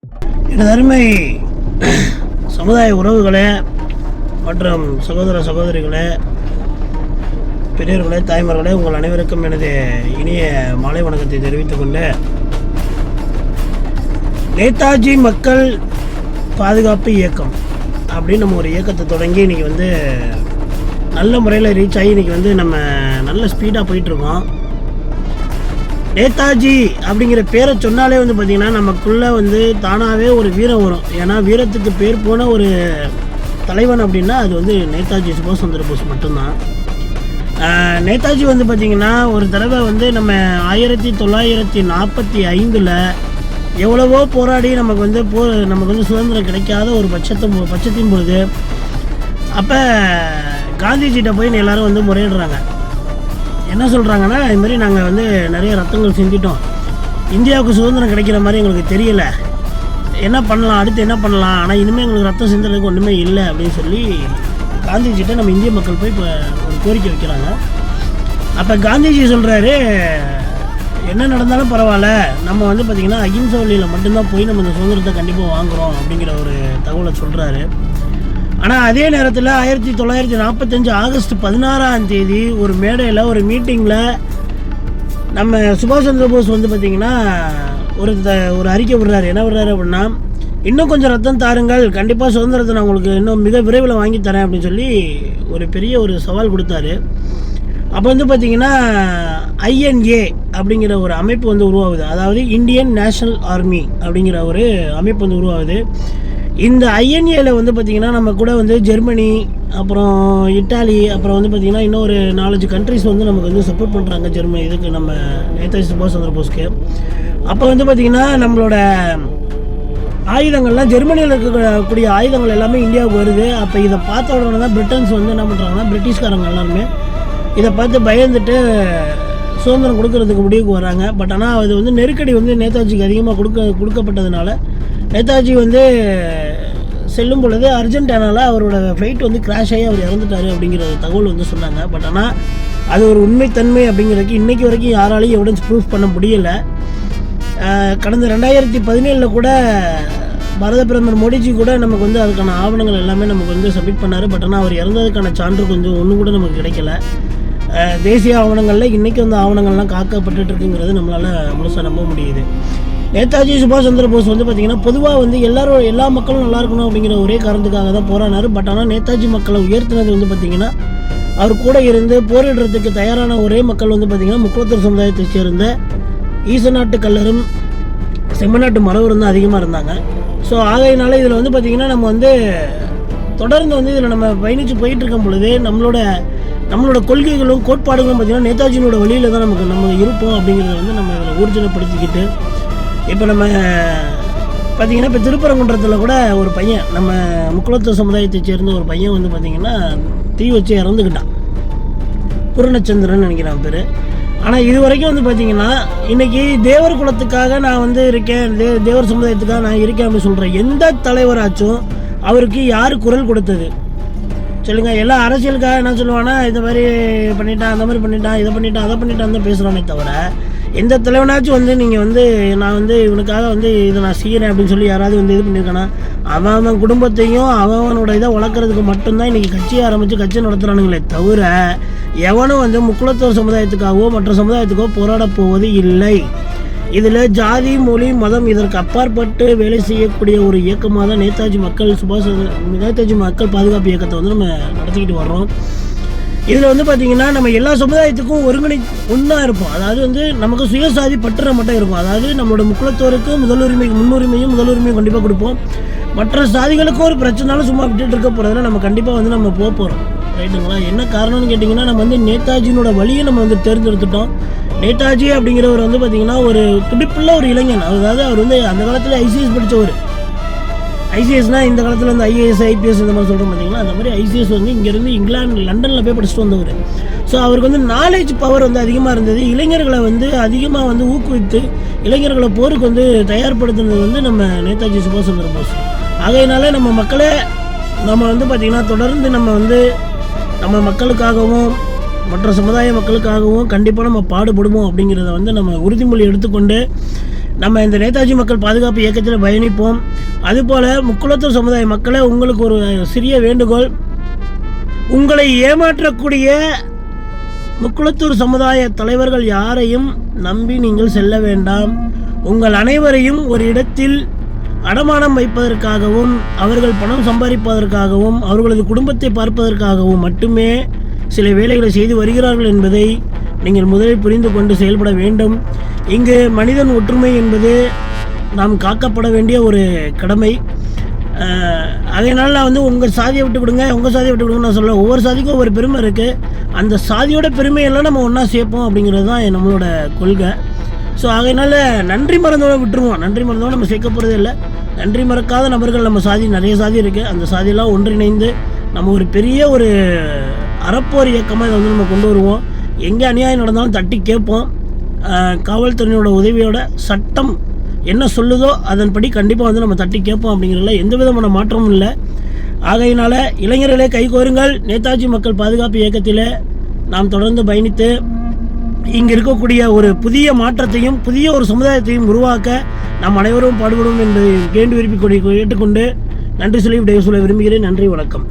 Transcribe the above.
எனது அருமை சமுதாய உறவுகளே மற்றும் சகோதர சகோதரிகளே, பெரியவர்களே, தாய்மார்களே, உங்கள் அனைவருக்கும் எனது இனிய மாலை வணக்கத்தை தெரிவித்துக் கொண்டு, நேதாஜி மக்கள் பாதுகாப்பு இயக்கம் அப்படின்னு நம்ம ஒரு இயக்கத்தை தொடங்கி இன்றைக்கி நல்ல முறையில் ரீச் ஆகி இன்றைக்கி நம்ம நல்ல ஸ்பீடாக போயிட்டுருக்கோம். நேதாஜி அப்படிங்கிற பேரை சொன்னாலே பார்த்திங்கன்னா நமக்குள்ளே தானாகவே ஒரு வீரம் வரும். ஏன்னா வீரத்துக்கு பேர் போன ஒரு தலைவன் அப்படின்னா அது நேதாஜி சுபாஷ் சந்திர போஸ் மட்டும்தான். நேதாஜி பார்த்திங்கன்னா ஒரு தடவை நம்ம 1945 எவ்வளவோ போராடி நமக்கு சுதந்திரம் கிடைக்காத ஒரு பட்சத்தின் பொழுது அப்போ காந்திஜிட்ட போய் எல்லோரும் முறையிடுறாங்க. என்ன சொல்கிறாங்கன்னா, இதுமாதிரி நாங்கள் நிறைய ரத்தங்கள் சிந்திட்டோம், இந்தியாவுக்கு சுதந்திரம் கிடைக்கிற மாதிரி எங்களுக்கு தெரியலை, என்ன பண்ணலாம், அடுத்து என்ன பண்ணலாம், ஆனால் இனிமேல் எங்களுக்கு ரத்தம் சிந்துறதுக்கு ஒன்றுமே இல்லை அப்படின்னு சொல்லி காந்திஜிட்ட நம்ம இந்திய மக்கள் போய் இப்போ ஒரு கோரிக்கை வைக்கிறாங்க. அப்போ காந்திஜி சொல்கிறாரு, என்ன நடந்தாலும் பரவாயில்ல, நம்ம பார்த்திங்கன்னா அகிம்சை வழியில் மட்டும்தான் போய் நம்ம இந்த சுதந்திரத்தை கண்டிப்பாக வாங்குகிறோம் அப்படிங்கிற ஒரு தகவலை சொல்கிறாரு. ஆனால் அதே நேரத்தில் 1945 ஆகஸ்ட் 16 ஒரு மேடையில் ஒரு மீட்டிங்கில் நம்ம சுபாஷ் சந்திர போஸ் பார்த்திங்கன்னா ஒரு அறிக்கை விடுறாரு. என்ன விடுறாரு அப்படின்னா, இன்னும் கொஞ்சம் ரத்தம் தாருங்கள், கண்டிப்பாக சுதந்திரத்தை நான் உங்களுக்கு இன்னும் மிக விரைவில் வாங்கி தரேன் அப்படின்னு சொல்லி ஒரு பெரிய ஒரு சவால் கொடுத்தாரு. அப்போ பார்த்திங்கன்னா INA அப்படிங்கிற ஒரு அமைப்பு உருவாகுது. அதாவது இந்தியன் நேஷனல் ஆர்மி அப்படிங்கிற ஒரு அமைப்பு உருவாகுது. இந்த INAல பார்த்திங்கன்னா நம்ம கூட ஜெர்மனி, அப்புறம் இட்டாலி, அப்புறம் பார்த்திங்கன்னா இன்னும் ஒரு 4-5 கண்ட்ரிஸ் நமக்கு சப்போர்ட் பண்ணுறாங்க ஜெர்மனி இதுக்கு, நம்ம நேதாஜி சுபாஷ் சந்திர போஸ்க்கு. அப்போ பார்த்திங்கன்னா நம்மளோட ஆயுதங்கள்லாம் ஜெர்மனியில் இருக்கக்கூடிய ஆயுதங்கள் எல்லாமே இந்தியாவுக்கு வருது. அப்போ இதை பார்த்த உடனே தான் பிரிட்டன்ஸ் என்ன பண்ணுறாங்கன்னா, பிரிட்டிஷ்காரங்க எல்லாருமே இதை பார்த்து பயந்துட்டு சுதந்திரம் கொடுக்கறதுக்கு முடிவுக்கு வராங்க. பட் ஆனால் அது நெருக்கடி நேதாஜிக்கு அதிகமாக கொடுக்கப்பட்டதுனால நேதாஜி செல்லும் பொழுது அர்ஜென்டினாவில் அவரோட ஃப்ளைட் கிராஷ் ஆகி அவர் இறந்துட்டார் அப்படிங்கிற தகவல் சொன்னாங்க. பட் ஆனால் அது ஒரு உண்மைத்தன்மை அப்படிங்கிறதுக்கு இன்றைக்கி வரைக்கும் யாராலையும் எவிடன்ஸ் ப்ரூஃப் பண்ண முடியலை. கடந்த 2017 கூட பாரத பிரதமர் மோடிஜி கூட நமக்கு அதுக்கான ஆவணங்கள் எல்லாமே நமக்கு சப்மிட் பண்ணார். பட் ஆனால் அவர் இறந்ததுக்கான சான்று ஒன்று கூட நமக்கு கிடைக்கல. தேசிய ஆவணங்களில் இன்றைக்கி ஆவணங்கள்லாம் காக்கப்பட்டு இருக்குங்கிறது நம்மளால் முழுசாக நம்ப முடியுது. நேதாஜி சுபாஷ் சந்திர போஸ் பார்த்திங்கன்னா பொதுவாக எல்லா மக்களும் நல்லா இருக்கணும் அப்படிங்கிற ஒரே காரணத்துக்காக தான் போராடினார். பட் ஆனால் நேதாஜி மக்களை உயர்த்தினது பார்த்திங்கன்னா அவர் கூட இருந்து போரிடுறதுக்கு தயாரான ஒரே மக்கள் பார்த்திங்கன்னா முக்குளத்தூர் சமுதாயத்தை சேர்ந்த ஈசநாட்டு கல்லரும் செம்மநாட்டு மறவரும் தான் அதிகமாக இருந்தாங்க. ஸோ ஆகையினால இதில் பார்த்திங்கன்னா நம்ம தொடர்ந்து இதில் நம்ம பயணித்து போயிட்டு இருக்கும் பொழுது நம்மளோட கொள்கைகளும் கோட்பாடுகளும் பார்த்திங்கன்னா நேதாஜியோட வழியில் தான் நம்ம இருப்போம் அப்படிங்கிறத நம்ம இதில் ஊர்ஜினப்படுத்திக்கிட்டு, இப்போ நம்ம பார்த்திங்கன்னா இப்போ திருப்பரங்குன்றத்தில் கூட ஒரு பையன், நம்ம முக்குளத்தூர் சமுதாயத்தை சேர்ந்த ஒரு பையன் பார்த்திங்கன்னா தீ வச்சு இறந்துக்கிட்டான். பூரணச்சந்திரன் நினைக்கிறான் பேர். ஆனால் இது வரைக்கும் பார்த்திங்கன்னா இன்றைக்கி தேவர் குலத்துக்காக நான் இருக்கேன், தேவர் சமுதாயத்துக்காக நான் இருக்கேன் அப்படின்னு சொல்கிறேன் எந்த தலைவராச்சும் அவருக்கு யார் குரல் கொடுத்தது சொல்லுங்கள்? எல்லாம் அரசியலுக்காக என்ன சொல்லுவானா, இந்த மாதிரி பண்ணிட்டான், அந்த மாதிரி பண்ணிட்டான், இதை பண்ணிட்டான், அதை பண்ணிட்டான் தான் பேசுகிறானே தவிர, எந்த தலைவனாச்சும் நீங்கள் நான் இவனுக்காக இதை நான் செய்கிறேன் அப்படின்னு சொல்லி யாராவது இது பண்ணியிருக்கானா? அவன் குடும்பத்தையும் அவனோட இதை வளர்க்குறதுக்கு மட்டும்தான் இன்றைக்கி கட்சியை ஆரம்பித்து கட்சி நடத்துகிறானுங்களே தவிர, எவனும் முக்குளத்தூர் சமுதாயத்துக்காகவோ மற்ற சமுதாயத்துக்கோ போராட போவது இல்லை. இதில் ஜாதி, மொழி, மதம் இதற்கு அப்பாற்பட்டு வேலை செய்யக்கூடிய ஒரு இயக்கமாக தான் நேதாஜி மக்கள் பாதுகாப்பு இயக்கத்தை நம்ம நடத்திக்கிட்டு வர்றோம். இதில் பார்த்திங்கன்னா நம்ம எல்லா சமுதாயத்துக்கும் ஒன்றா இருப்போம். அதாவது நமக்கு சுயசாதி பற்ற மட்டும் இருக்கும். அதாவது நம்மளோட முக்குளத்தோருக்கு முன்னுரிமையும் கண்டிப்பாக கொடுப்போம். மற்ற சாதிகளுக்கும் ஒரு பிரச்சனாலும் சும்மா விட்டுட்டு இருக்க போகிறதுல நம்ம கண்டிப்பாக நம்ம போக போகிறோம். ரைட்டுங்களா? என்ன காரணம்னு கேட்டிங்கன்னா, நம்ம நேதாஜினோட வழியை நம்ம தேர்ந்தெடுத்துட்டோம். நேதாஜி அப்படிங்கிறவர் பார்த்திங்கன்னா ஒரு துடிப்புள்ள ஒரு இளைஞன். அதாவது அவர் அந்த காலத்தில் ICS படித்தவர். ICSனால் இந்த காலத்தில் IAS, IPS இந்த மாதிரி சொல்கிறோம் பார்த்திங்களா, அந்த மாதிரி ICS இங்கேருந்து இங்கிலாந்து, லண்டனில் போய் படிச்சுட்டு வந்தவர். ஸோ அவருக்கு நாலேஜ் பவர் அதிகமாக இருந்தது. இளைஞர்களை அதிகமாக ஊக்குவித்து இளைஞர்களை போருக்கு தயார்படுத்துனது நம்ம நேதாஜி சுபாஷ் சந்திர போஸ். ஆகையினால நம்ம மக்களே நம்ம பார்த்திங்கன்னா தொடர்ந்து நம்ம மக்களுக்காகவும் மற்ற சமுதாய மக்களுக்காகவும் கண்டிப்பாக நம்ம பாடுபடுவோம் அப்படிங்கிறத நம்ம உறுதிமொழி எடுத்துக்கொண்டு நம்ம இந்த நேதாஜி மக்கள் பாதுகாப்பு இயக்கத்தில் பயணிப்போம். அதுபோல் முக்குளத்தூர் சமுதாய மக்களை உங்களுக்கு ஒரு சிறிய வேண்டுகோள், உங்களை ஏமாற்றக்கூடிய முக்குளத்தூர் சமுதாய தலைவர்கள் யாரையும் நம்பி நீங்கள் செல்ல வேண்டாம். உங்கள் அனைவரையும் ஒரு இடத்தில் அடமானம் வைப்பதற்காகவும் அவர்கள் பணம் சம்பாதிப்பதற்காகவும் அவர்களது குடும்பத்தை பார்ப்பதற்காகவும் மட்டுமே சில வேலைகளை செய்து வருகிறார்கள் என்பதை நீங்கள் முதலில் புரிந்து கொண்டு செயல்பட வேண்டும். இங்கு மனிதன் ஒற்றுமை என்பது நாம் காக்கப்பட வேண்டிய ஒரு கடமை. அதனால் நான் வந்து உங்கள் சாதியை விட்டு விடுங்க, உங்கள் சாதியை விட்டு விடுங்க நான் சொல்ல. ஒவ்வொரு சாதிக்கும் ஒவ்வொரு பெருமை இருக்குது. அந்த சாதியோட பெருமையெல்லாம் நம்ம ஒன்றா சேர்ப்போம் அப்படிங்கிறது தான் நம்மளோட கொள்கை. ஸோ அதனால் நன்றி மறந்தோட விட்டுருவோம். நன்றி மறந்தோட நம்ம சேர்க்க போகிறதே இல்லை. நன்றி மறக்காத நபர்கள் நம்ம சாதி நிறைய சாதி இருக்குது. அந்த சாதியெல்லாம் ஒன்றிணைந்து நம்ம ஒரு பெரிய ஒரு அறப்போர் இயக்கமாக இதை வந்து நம்ம கொண்டு வருவோம். எங்கே அநியாயம் நடந்தாலும் தட்டி கேட்போம். காவல்துறையினோட உதவியோட சட்டம் என்ன சொல்லுதோ அதன்படி கண்டிப்பாக வந்து நம்ம தட்டி கேட்போம். அப்படிங்கிறதுல எந்த விதமான மாற்றமும் இல்லை. ஆகையினால் இளைஞர்களே கைகோருங்கள். நேதாஜி மக்கள் பாதுகாப்பு இயக்கத்தில் நாம் தொடர்ந்து பயணித்து இங்கே இருக்கக்கூடிய ஒரு புதிய மாற்றத்தையும் புதிய ஒரு சமுதாயத்தையும் உருவாக்க நாம் அனைவரும் பாடுபடும் என்பதை கேண்டு விரும்பி ஏற்றுக்கொண்டு நன்றி சொல்லி விடைய சொல்ல விரும்புகிறேன். நன்றி, வணக்கம்.